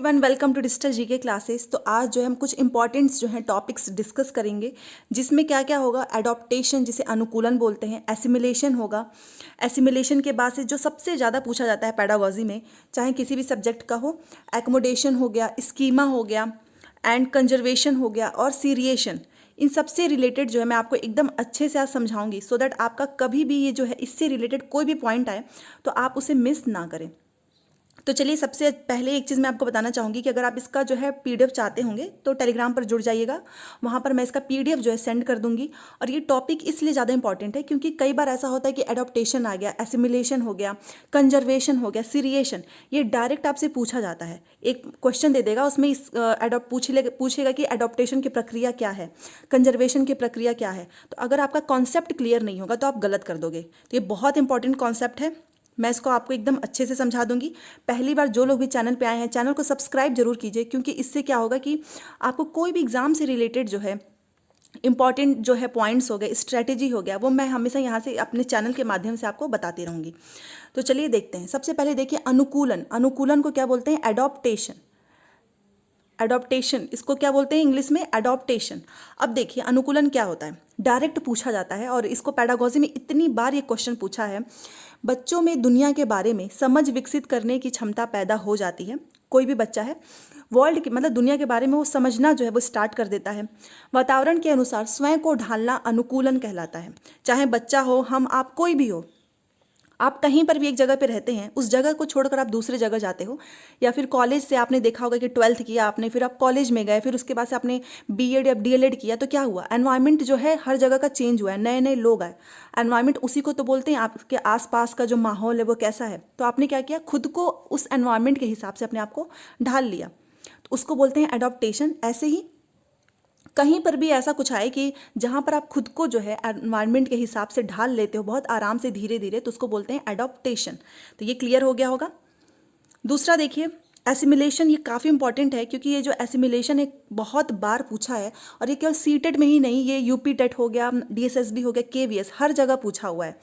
Everyone, welcome to digital GK classes. तो आज जो है हम कुछ इंपॉर्टेंट्स जो हैं टॉपिक्स डिस्कस करेंगे, जिसमें क्या क्या होगा। एडॉप्टेशन जिसे अनुकूलन बोलते हैं, एसिमिलेशन होगा। एसिमिलेशन के बाद से जो सबसे ज़्यादा पूछा जाता है पेडागोजी में, चाहे किसी भी सब्जेक्ट का हो, एकोमोडेशन हो गया, स्कीमा हो गया, एंड कंजर्वेशन हो गया, और सीरिएशन। इन सबसे रिलेटेड जो है मैं आपको एकदम अच्छे से आज समझाऊंगी, सो दैट आपका कभी भी ये जो है इससे रिलेटेड कोई भी पॉइंट आए तो आप उसे मिस ना करें। तो चलिए, सबसे पहले एक चीज़ मैं आपको बताना चाहूँगी कि अगर आप इसका जो है पीडीएफ चाहते होंगे तो टेलीग्राम पर जुड़ जाइएगा। वहाँ पर मैं इसका पीडीएफ जो है सेंड कर दूँगी। और ये टॉपिक इसलिए ज़्यादा इंपॉर्टेंट है क्योंकि कई बार ऐसा होता है कि एडॉप्टेशन आ गया, एसिमिलेशन हो गया, कंजर्वेशन हो गया, सीरिएशन, ये डायरेक्ट आपसे पूछा जाता है। एक क्वेश्चन दे देगा, उसमें इस पूछेगा कि एडॉप्टेशन की प्रक्रिया क्या है, कंजर्वेशन की प्रक्रिया क्या है। तो अगर आपका कॉन्सेप्ट क्लियर नहीं होगा तो आप गलत कर दोगे। तो ये बहुत इंपॉर्टेंट कॉन्सेप्ट है, मैं इसको आपको एकदम अच्छे से समझा दूंगी। पहली बार जो लोग भी चैनल पे आए हैं, चैनल को सब्सक्राइब जरूर कीजिए, क्योंकि इससे क्या होगा कि आपको कोई भी एग्जाम से रिलेटेड जो है इंपॉर्टेंट जो है पॉइंट्स हो गए, स्ट्रेटेजी हो गया, वो मैं हमेशा यहाँ से अपने चैनल के माध्यम से आपको बताती रहूँगी। तो चलिए देखते हैं। सबसे पहले देखिए अनुकूलन। अनुकूलन को क्या बोलते हैं? एडॉप्टेशन। एडॉप्टेशन इसको क्या बोलते हैं इंग्लिश में? एडॉप्टेशन। अब देखिए अनुकूलन क्या होता है, डायरेक्ट पूछा जाता है, और इसको पेडागोजी में इतनी बार ये क्वेश्चन पूछा है। बच्चों में दुनिया के बारे में समझ विकसित करने की क्षमता पैदा हो जाती है। कोई भी बच्चा है, वर्ल्ड की मतलब दुनिया के बारे में वो समझना जो है वो स्टार्ट कर देता है। वातावरण के अनुसार स्वयं को ढालना अनुकूलन कहलाता है। चाहे बच्चा हो, हम आप, कोई भी हो, आप कहीं पर भी एक जगह पे रहते हैं, उस जगह को छोड़कर आप दूसरे जगह जाते हो, या फिर कॉलेज से आपने देखा होगा कि 12th किया आपने, फिर आप कॉलेज में गए, फिर उसके बाद से आपने बीएड या डीएलएड किया, तो क्या हुआ? एनवायरनमेंट जो है हर जगह का चेंज हुआ है, नए नए लोग आए। एनवायरनमेंट उसी को तो बोलते हैं, आपके आसपास का जो माहौल है वो कैसा है। तो आपने क्या किया, खुद को उस एनवायरनमेंट के हिसाब से अपने आप को ढाल लिया, तो उसको बोलते हैं एडॉप्टेशन। ऐसे ही कहीं पर भी ऐसा कुछ आए कि जहाँ पर आप खुद को जो है एनवायरनमेंट के हिसाब से ढाल लेते हो बहुत आराम से, धीरे धीरे, तो उसको बोलते हैं एडॉप्टेशन। तो ये क्लियर हो गया होगा। दूसरा देखिए एसिमिलेशन। ये काफ़ी इंपॉर्टेंट है क्योंकि ये जो एसिमिलेशन है बहुत बार पूछा है, और ये केवल सीटेट में ही नहीं, ये यूपी टेट हो गया, डीएसएसबी हो गया, केवीएस, हर जगह पूछा हुआ है।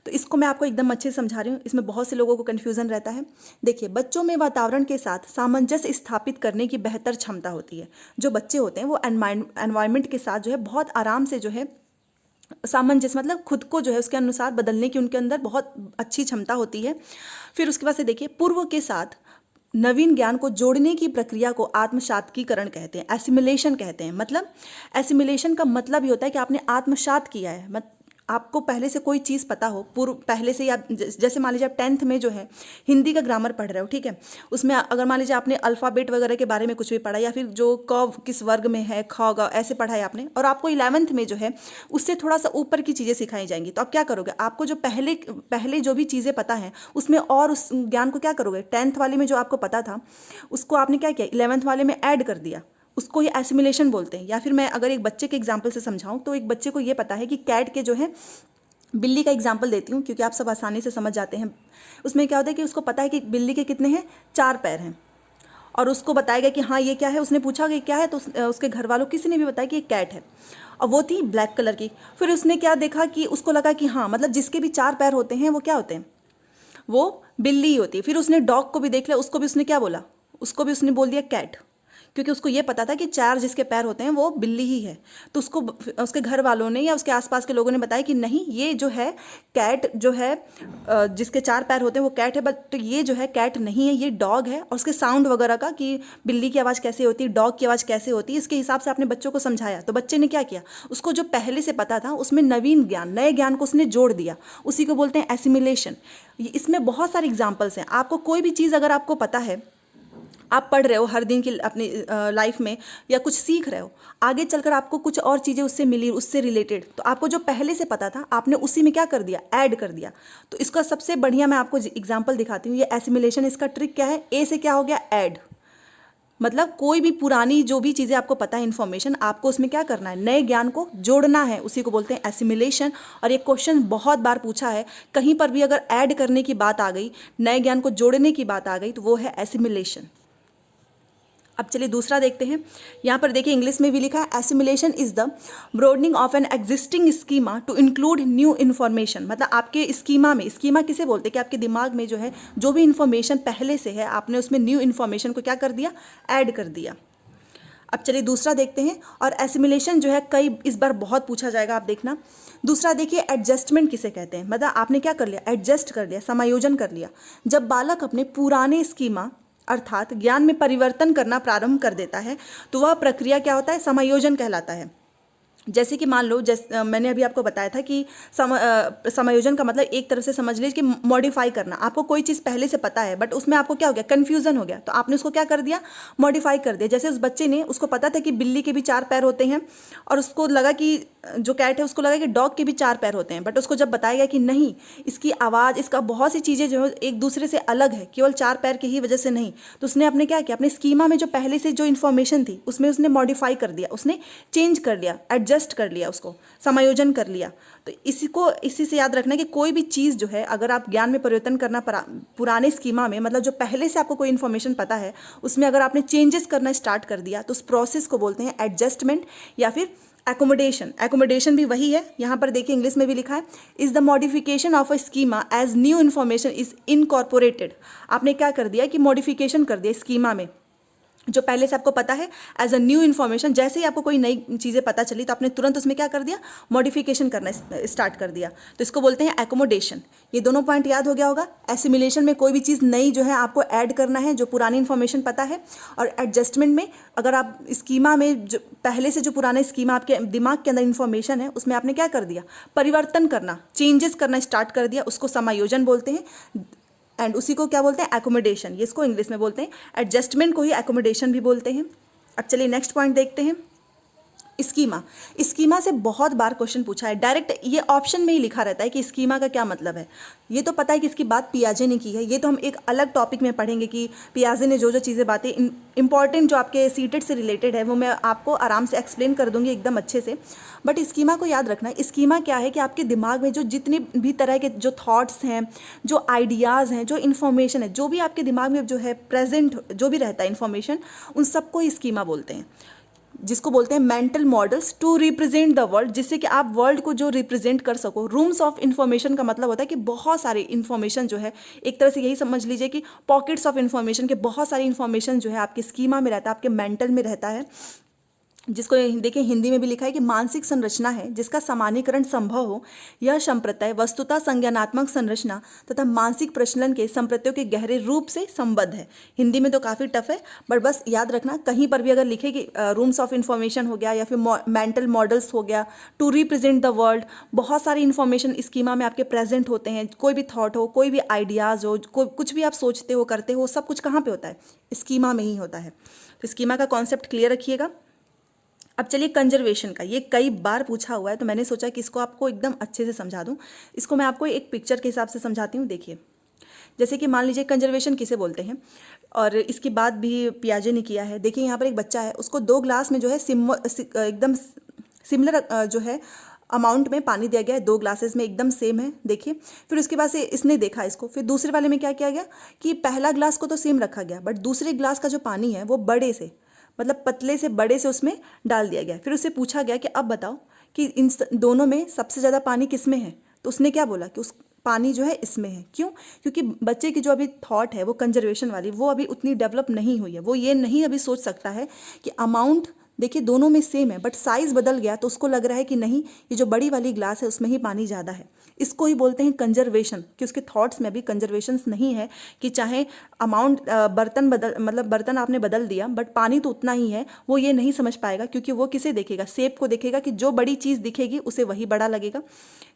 तो इसको मैं आपको एकदम अच्छे से समझा रही हूँ, इसमें बहुत से लोगों को कन्फ्यूज़न रहता है। देखिए, बच्चों में वातावरण के साथ सामंजस्य स्थापित करने की बेहतर क्षमता होती है। जो बच्चे होते हैं वो एनवायरनमेंट के साथ जो है बहुत आराम से जो है सामंजस्य, मतलब खुद को जो है उसके अनुसार बदलने की उनके अंदर बहुत अच्छी क्षमता होती है। फिर उसके बाद से देखिए, पूर्व के साथ नवीन ज्ञान को जोड़ने की प्रक्रिया को आत्मसात्कीकरण कहते हैं, एसिमिलेशन कहते हैं। मतलब एसिमिलेशन का मतलब ये होता है कि आपने आत्मसात किया है, आपको पहले से कोई चीज़ पता हो, पूर्व पहले से, या जैसे मान लीजिए आप 10th में जो है हिंदी का ग्रामर पढ़ रहे हो, ठीक है, उसमें अगर मान लीजिए आपने अल्फ़ाबेट वगैरह के बारे में कुछ भी पढ़ा, या फिर जो क किस वर्ग में है, ख ग ऐसे पढ़ा है आपने, और आपको 11th में जो है उससे थोड़ा सा ऊपर की चीज़ें सिखाई जाएंगी, तो आप क्या करोगे? आपको जो पहले पहले जो भी चीज़ें पता है उसमें और उस ज्ञान को क्या करोगे? 10th वाले में जो आपको पता था उसको आपने क्या किया, 11th वाले में ऐड कर दिया, उसको ये एसिमिलेशन बोलते हैं। या फिर मैं अगर एक बच्चे के एग्जाम्पल से समझाऊं, तो एक बच्चे को ये पता है कि कैट के जो है, बिल्ली का एग्जाम्पल देती हूँ क्योंकि आप सब आसानी से समझ जाते हैं। उसमें क्या होता है कि उसको पता है कि बिल्ली के कितने हैं, 4 पैर हैं, और उसको बताएगा कि हाँ ये क्या है, उसने पूछा कि क्या है, तो उसके घर वालों किसी ने भी बताया कि ये कैट है, और वो थी ब्लैक कलर की। फिर उसने क्या देखा कि उसको लगा कि हाँ, मतलब जिसके भी 4 पैर होते हैं वो क्या होते हैं, वो बिल्ली ही होती है। फिर उसने डॉग को भी देख लिया, उसको भी उसने क्या बोला, उसको भी उसने बोल दिया कैट, क्योंकि उसको ये पता था कि 4 जिसके पैर होते हैं वो बिल्ली ही है। तो उसको उसके घर वालों ने या उसके आसपास के लोगों ने बताया कि नहीं, ये जो है कैट जो है, जिसके 4 पैर होते हैं वो कैट है, बट ये जो है कैट नहीं है, ये डॉग है। और उसके साउंड वगैरह का, कि बिल्ली की आवाज़ कैसे होती है, डॉग की आवाज़ कैसे होती है, इसके हिसाब से आपने बच्चों को समझाया। तो बच्चे ने क्या किया, उसको जो पहले से पता था उसमें नवीन ज्ञान, नए ज्ञान को उसने जोड़ दिया, उसी को बोलते हैं एसिमिलेशन। इसमें बहुत सारे एग्जाम्पल्स हैं। आपको कोई भी चीज़ अगर आपको पता है, आप पढ़ रहे हो हर दिन की अपनी लाइफ में, या कुछ सीख रहे हो, आगे चलकर आपको कुछ और चीज़ें उससे मिली, उससे रिलेटेड, तो आपको जो पहले से पता था आपने उसी में क्या कर दिया, ऐड कर दिया। तो इसका सबसे बढ़िया मैं आपको एग्जांपल दिखाती हूँ। ये एसिमिलेशन, इसका ट्रिक क्या है, ए से क्या हो गया, ऐड। मतलब कोई भी पुरानी जो भी चीज़ें आपको पता है, इन्फॉर्मेशन, आपको उसमें क्या करना है, नए ज्ञान को जोड़ना है, उसी को बोलते हैं एसिमिलेशन। और ये क्वेश्चन बहुत बार पूछा है, कहीं पर भी अगर ऐड करने की बात आ गई, नए ज्ञान को जोड़ने की बात आ गई, तो वो है एसिमिलेशन। अब चलिए दूसरा देखते हैं। यहाँ पर देखिए इंग्लिश में भी लिखा है assimilation is the broadening of an existing schema to include new information. मतलब आपके स्कीमा में, स्कीमा किसे बोलते हैं कि आपके दिमाग में जो है जो भी इन्फॉर्मेशन पहले से है आपने उसमें न्यू इन्फॉर्मेशन को क्या कर दिया, ऐड कर दिया। अब चलिए दूसरा देखते हैं। और एसिमिलेशन जो है कई इस बार बहुत पूछा जाएगा, आप देखना। दूसरा देखिए एडजस्टमेंट किसे कहते हैं। मतलब आपने क्या कर लिया, एडजस्ट कर लिया, समायोजन कर लिया। जब बालक अपने पुराने स्कीमा अर्थात ज्ञान में परिवर्तन करना प्रारंभ कर देता है तो वह प्रक्रिया क्या होता है, समायोजन कहलाता है। जैसे कि मान लो मैंने अभी आपको बताया था कि समायोजन का मतलब एक तरफ से समझ लीजिए कि मॉडिफाई करना। आपको कोई चीज़ पहले से पता है बट उसमें आपको क्या हो गया, कन्फ्यूजन हो गया, तो आपने उसको क्या कर दिया, मॉडिफाई कर दिया। जैसे उस बच्चे ने, उसको पता था कि बिल्ली के भी 4 पैर होते हैं और उसको लगा कि जो कैट है उसको लगा कि डॉग के भी 4 पैर होते हैं, बट उसको जब बताया गया कि नहीं, इसकी आवाज़, इसका बहुत सी चीज़ें जो है एक दूसरे से अलग है, केवल 4 पैर की ही वजह से नहीं, तो उसने अपने क्या किया, अपने स्कीमा में जो पहले से जो इन्फॉर्मेशन थी उसमें उसने मॉडिफाई कर दिया, उसने चेंज कर लिया, एडजस्ट कर लिया, उसको समायोजन कर लिया। तो इसी से याद रखना कि कोई भी चीज़ जो है अगर आप ज्ञान में परिवर्तन करना पुराने स्कीमा में, मतलब जो पहले से आपको कोई इन्फॉर्मेशन पता है उसमें अगर आपने चेंजेस करना स्टार्ट कर दिया तो उस प्रोसेस को बोलते हैं एडजस्टमेंट या फिर एकोमोडेशन। एकोमोडेशन भी वही है, यहाँ पर देखिए इंग्लिश में भी लिखा है is the modification of a schema as new information is incorporated. आपने क्या कर दिया कि मॉडिफिकेशन कर दिया स्कीमा में, जो पहले से आपको पता है एज अ न्यू इन्फॉर्मेशन। जैसे ही आपको कोई नई चीज़ें पता चली तो आपने तुरंत उसमें क्या कर दिया, मॉडिफिकेशन करना स्टार्ट कर दिया, तो इसको बोलते हैं एकोमोडेशन। ये दोनों पॉइंट याद हो गया होगा। एसिमिलेशन में कोई भी चीज़ नई जो है आपको ऐड करना है जो पुरानी इन्फॉर्मेशन पता है, और एडजस्टमेंट में अगर आप स्कीमा में जो पहले से जो पुराना स्कीमा आपके दिमाग के अंदर इन्फॉर्मेशन है उसमें आपने क्या कर दिया, परिवर्तन करना, चेंजेस करना स्टार्ट कर दिया, उसको समायोजन बोलते हैं। एंड उसी को क्या बोलते हैं, एकोमोडेशन। ये इसको इंग्लिश में बोलते हैं, एडजस्टमेंट को ही एकोमोडेशन भी बोलते हैं। अब चलिए नेक्स्ट पॉइंट देखते हैं, स्कीमा। स्कीमा से बहुत बार क्वेश्चन पूछा है, डायरेक्ट ये ऑप्शन में ही लिखा रहता है कि स्कीमा का क्या मतलब है। ये तो पता है कि इसकी बात पियाजे ने की है, ये तो हम एक अलग टॉपिक में पढ़ेंगे कि पियाजे ने जो जो चीज़ें बातें इंपॉर्टेंट जो आपके सीटेट से रिलेटेड है वो मैं आपको आराम से एक्सप्लेन कर दूंगी एकदम अच्छे से। बट स्कीमा को याद रखना, स्कीमा क्या है कि आपके दिमाग में जो जितने भी तरह के जो थॉट्स हैं, जो आइडियाज़ हैं, जो इन्फॉर्मेशन है, जो भी आपके दिमाग में जो है प्रेजेंट जो भी रहता है इन्फॉर्मेशन, उन सबको स्कीमा बोलते हैं, जिसको बोलते हैं mental models to represent the world, जिससे कि आप वर्ल्ड को जो रिप्रेजेंट कर सको। रूम्स ऑफ इन्फॉर्मेशन का मतलब होता है कि बहुत सारे इन्फॉर्मेशन जो है, एक तरह से यही समझ लीजिए कि पॉकेट्स ऑफ इन्फॉर्मेशन के बहुत सारी इन्फॉर्मेशन जो है आपके स्कीमा में रहता है, आपके मेंटल में रहता है, जिसको देखिए हिंदी में भी लिखा है कि मानसिक संरचना है जिसका सामान्यीकरण संभव हो। यह संप्रत्यय वस्तुतः संज्ञानात्मक संरचना तथा मानसिक प्रचलन के संप्रत्ययों के गहरे रूप से संबद्ध है। हिंदी में तो काफ़ी टफ है, बट बस याद रखना कहीं पर भी अगर लिखे कि रूम्स ऑफ इन्फॉर्मेशन हो गया या फिर मेंटल मॉडल्स हो गया टू रिप्रेजेंट द वर्ल्ड, बहुत सारी इन्फॉर्मेशन स्कीमा में आपके प्रेजेंट होते हैं। कोई भी थॉट हो, कोई भी आइडियाज़ हो, कुछ भी आप सोचते हो, करते हो, सब कुछ कहाँ पर होता है, स्कीमा में ही होता है। तो स्कीमा का कॉन्सेप्ट क्लियर रखिएगा। अब चलिए कंजर्वेशन का, ये कई बार पूछा हुआ है तो मैंने सोचा कि इसको आपको एकदम अच्छे से समझा दूं। इसको मैं आपको एक पिक्चर के हिसाब से समझाती हूँ। देखिए, जैसे कि मान लीजिए कंजर्वेशन किसे बोलते हैं, और इसकी बात भी पियाजे ने किया है। देखिए यहाँ पर एक बच्चा है, उसको 2 ग्लास में जो है एकदम सिमिलर जो है अमाउंट में पानी दिया गया है, 2 ग्लासेस में एकदम सेम है। देखिए, फिर उसके बाद से इसने देखा इसको, फिर दूसरे वाले में क्या किया गया कि पहला ग्लास को तो सेम रखा गया, बट दूसरे ग्लास का जो पानी है वो बड़े से, मतलब पतले से बड़े से उसमें डाल दिया गया। फिर उससे पूछा गया कि अब बताओ कि इन दोनों में सबसे ज़्यादा पानी किस में है, तो उसने क्या बोला कि उस पानी जो है इसमें है। क्यों? क्योंकि बच्चे की जो अभी थॉट है वो कंजर्वेशन वाली, वो अभी उतनी डेवलप नहीं हुई है। वो ये नहीं अभी सोच सकता है कि अमाउंट देखिए दोनों में सेम है बट साइज़ बदल गया, तो उसको लग रहा है कि नहीं, ये जो बड़ी वाली ग्लास है उसमें ही पानी ज़्यादा है। इसको ही बोलते हैं कंजर्वेशन, कि उसके थॉट्स में अभी कंजर्वेशन नहीं है कि चाहे अमाउंट बर्तन आपने बदल दिया बट पानी तो उतना ही है। वो ये नहीं समझ पाएगा, क्योंकि वो किसे देखेगा, शेप को देखेगा, कि जो बड़ी चीज़ दिखेगी उसे वही बड़ा लगेगा।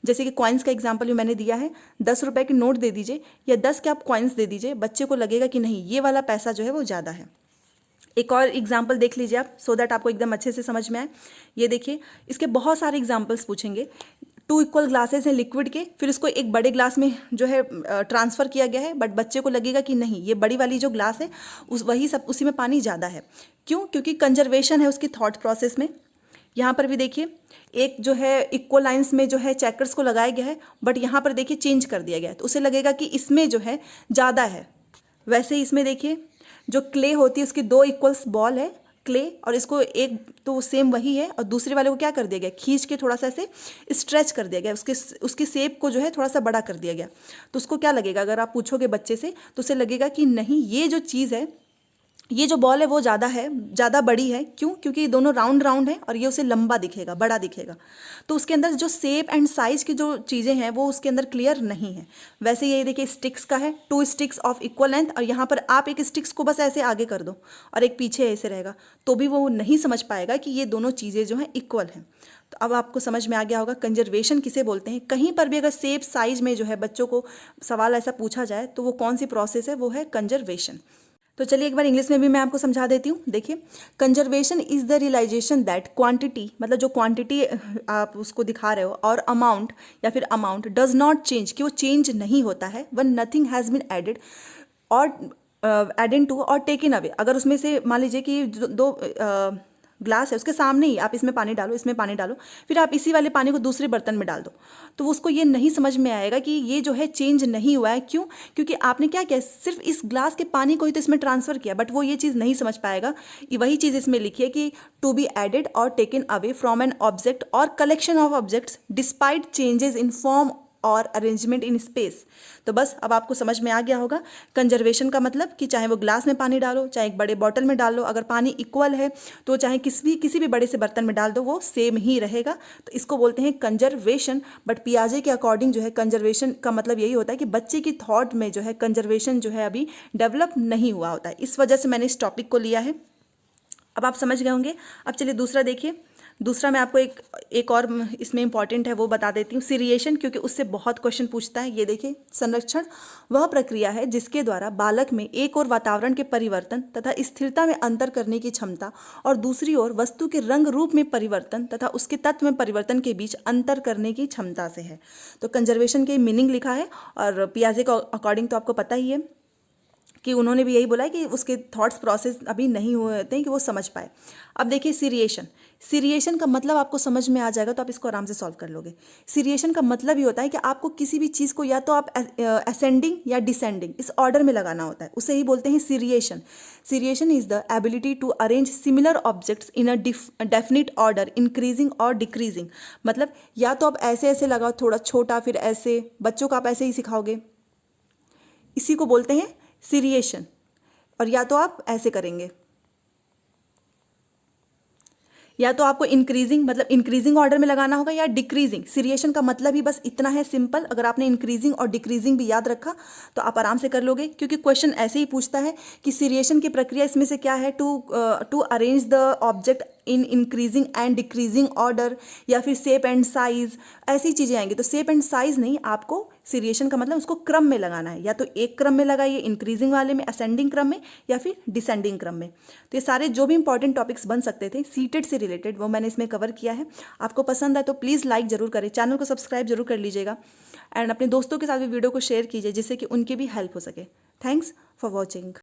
जैसे कि कॉइन्स का एग्जाम्पल भी मैंने दिया है, 10 रुपये के नोट दे दीजिए या 10 के आप कॉइन्स दे दीजिए, बच्चे को लगेगा कि नहीं, ये वाला पैसा जो है वो ज़्यादा है। एक और एग्जाम्पल देख लीजिए आप, सो दैट आपको एकदम अच्छे से समझ में आए। ये देखिए, इसके बहुत सारे एग्जाम्पल्स पूछेंगे। 2 इक्वल ग्लासेस हैं लिक्विड के, फिर इसको एक बड़े ग्लास में जो है ट्रांसफ़र किया गया है, बट बच्चे को लगेगा कि नहीं, ये बड़ी वाली जो ग्लास है उसी में पानी ज़्यादा है। क्यों? क्योंकि कंजर्वेशन है उसकी थॉट प्रोसेस में। यहाँ पर भी देखिए, एक जो है इक्वल लाइंस में जो है चेकर्स को लगाया गया है, बट यहाँ पर देखिए चेंज कर दिया गया है, तो उसे लगेगा कि इसमें जो है ज़्यादा है। वैसे ही इसमें देखिए जो क्ले होती है उसकी 2 इक्वल्स बॉल है क्ले, और इसको एक तो सेम वही है और दूसरे वाले को क्या कर दिया गया, खींच के थोड़ा सा ऐसे स्ट्रेच कर दिया गया, उसकी शेप को जो है थोड़ा सा बड़ा कर दिया गया। तो उसको क्या लगेगा, अगर आप पूछोगे बच्चे से तो उसे लगेगा कि नहीं ये जो चीज़ है, ये जो बॉल है वो ज़्यादा बड़ी है। क्यों? क्योंकि ये दोनों राउंड राउंड है और ये उसे लंबा दिखेगा, बड़ा दिखेगा। तो उसके अंदर जो शेप एंड साइज की जो चीज़ें हैं वो उसके अंदर क्लियर नहीं है। वैसे ये देखिए स्टिक्स का है, 2 स्टिक्स ऑफ इक्वल लेंथ, और यहाँ पर आप एक स्टिक्स को बस ऐसे आगे कर दो और एक पीछे ऐसे रहेगा, तो भी वो नहीं समझ पाएगा कि ये दोनों चीज़ें जो हैं इक्वल हैं। तो अब आपको समझ में आ गया होगा कंजर्वेशन किसे बोलते हैं। कहीं पर भी अगर शेप साइज में जो है बच्चों को सवाल ऐसा पूछा जाए तो वो कौन सी प्रोसेस है, वो है कंजर्वेशन। तो चलिए एक बार इंग्लिश में भी मैं आपको समझा देती हूँ। देखिए, conservation is the realisation that quantity, मतलब जो क्वांटिटी आप उसको दिखा रहे हो, और अमाउंट या फिर अमाउंट डज नॉट चेंज, कि वो चेंज नहीं होता है one nothing has been added और एडेड टू और टेकन अवे। अगर उसमें से मान लीजिए कि दो ग्लास है, उसके सामने ही आप इसमें पानी डालो, इसमें पानी डालो, फिर आप इसी वाले पानी को दूसरे बर्तन में डाल दो, तो उसको ये नहीं समझ में आएगा कि ये जो है चेंज नहीं हुआ है। क्यों? क्योंकि आपने क्या किया, सिर्फ इस ग्लास के पानी को ही तो इसमें ट्रांसफर किया, बट वो ये चीज़ नहीं समझ पाएगा। वही चीज़ इसमें लिखी है कि टू बी एडेड और taken away from an object और collection of objects despite changes in form और अरेंजमेंट इन स्पेस। तो बस अब आपको समझ में आ गया होगा कंजर्वेशन का मतलब, कि चाहे वो ग्लास में पानी डालो, चाहे एक बड़े बॉटल में डालो, अगर पानी इक्वल है तो चाहे किसी भी बड़े से बर्तन में डाल दो वो सेम ही रहेगा। तो इसको बोलते हैं कंजर्वेशन। बट पियाजे के अकॉर्डिंग जो है कंजर्वेशन का मतलब यही होता है कि बच्चे की थॉट में जो है कंजर्वेशन जो है अभी डेवलप नहीं हुआ होता है। इस वजह से मैंने इस टॉपिक को लिया है। अब आप समझ गए होंगे। अब चलिए दूसरा देखिए। दूसरा मैं आपको एक और इसमें इंपॉर्टेंट है वो बता देती हूँ, सीरिएशन, क्योंकि उससे बहुत क्वेश्चन पूछता है। ये देखिए, संरक्षण वह प्रक्रिया है जिसके द्वारा बालक में एक और वातावरण के परिवर्तन तथा स्थिरता में अंतर करने की क्षमता और दूसरी ओर वस्तु के रंग रूप में परिवर्तन तथा उसके तत्व में परिवर्तन के बीच अंतर करने की क्षमता से है। तो कंजर्वेशन के मीनिंग लिखा है, और पियाजे के अकॉर्डिंग तो आपको पता ही है कि उन्होंने भी यही बोला है कि उसके थॉट्स प्रोसेस अभी नहीं हुए होते हैं कि वो समझ पाए। अब देखिए सीरिएशन। सीरिएशन का मतलब आपको समझ में आ जाएगा तो आप इसको आराम से सॉल्व कर लोगे। सीरिएशन का मतलब ये होता है कि आपको किसी भी चीज़ को या तो आप असेंडिंग या डिसेंडिंग इस ऑर्डर में लगाना होता है, उसे ही बोलते हैं seriation. Seriation is the ability to arrange similar objects in a definite order increasing और डिक्रीजिंग। मतलब या तो आप ऐसे ऐसे लगाओ, थोड़ा छोटा, फिर ऐसे, बच्चों को आप ऐसे ही सिखाओगे, इसी को बोलते हैं सीरिएशन। और या तो आप ऐसे करेंगे, या तो आपको इंक्रीजिंग मतलब इंक्रीजिंग ऑर्डर में लगाना होगा या डिक्रीजिंग। सीरिएशन का मतलब ही बस इतना है, सिंपल। अगर आपने इंक्रीजिंग और डिक्रीजिंग भी याद रखा तो आप आराम से कर लोगे, क्योंकि क्वेश्चन ऐसे ही पूछता है कि सीरिएशन की प्रक्रिया इसमें से क्या है, to arrange the object in increasing and decreasing order, या फिर शेप एंड साइज, ऐसी चीज़ें आएंगी। तो शेप एंड साइज नहीं, आपको सीरिएशन का मतलब उसको क्रम में लगाना है, या तो एक क्रम में लगाइए इंक्रीजिंग वाले में, असेंडिंग क्रम में, या फिर डिसेंडिंग क्रम में। तो ये सारे जो भी इंपॉर्टेंट टॉपिक्स बन सकते थे सीटेड से रिलेटेड वो मैंने इसमें कवर किया है। आपको पसंद आए तो प्लीज़ लाइक जरूर करें, चैनल को सब्सक्राइब जरूर कर लीजिएगा, एंड अपने दोस्तों के साथ भी वीडियो को शेयर कीजिए जिससे कि उनकी भी हेल्प हो सके। Thanks for watching.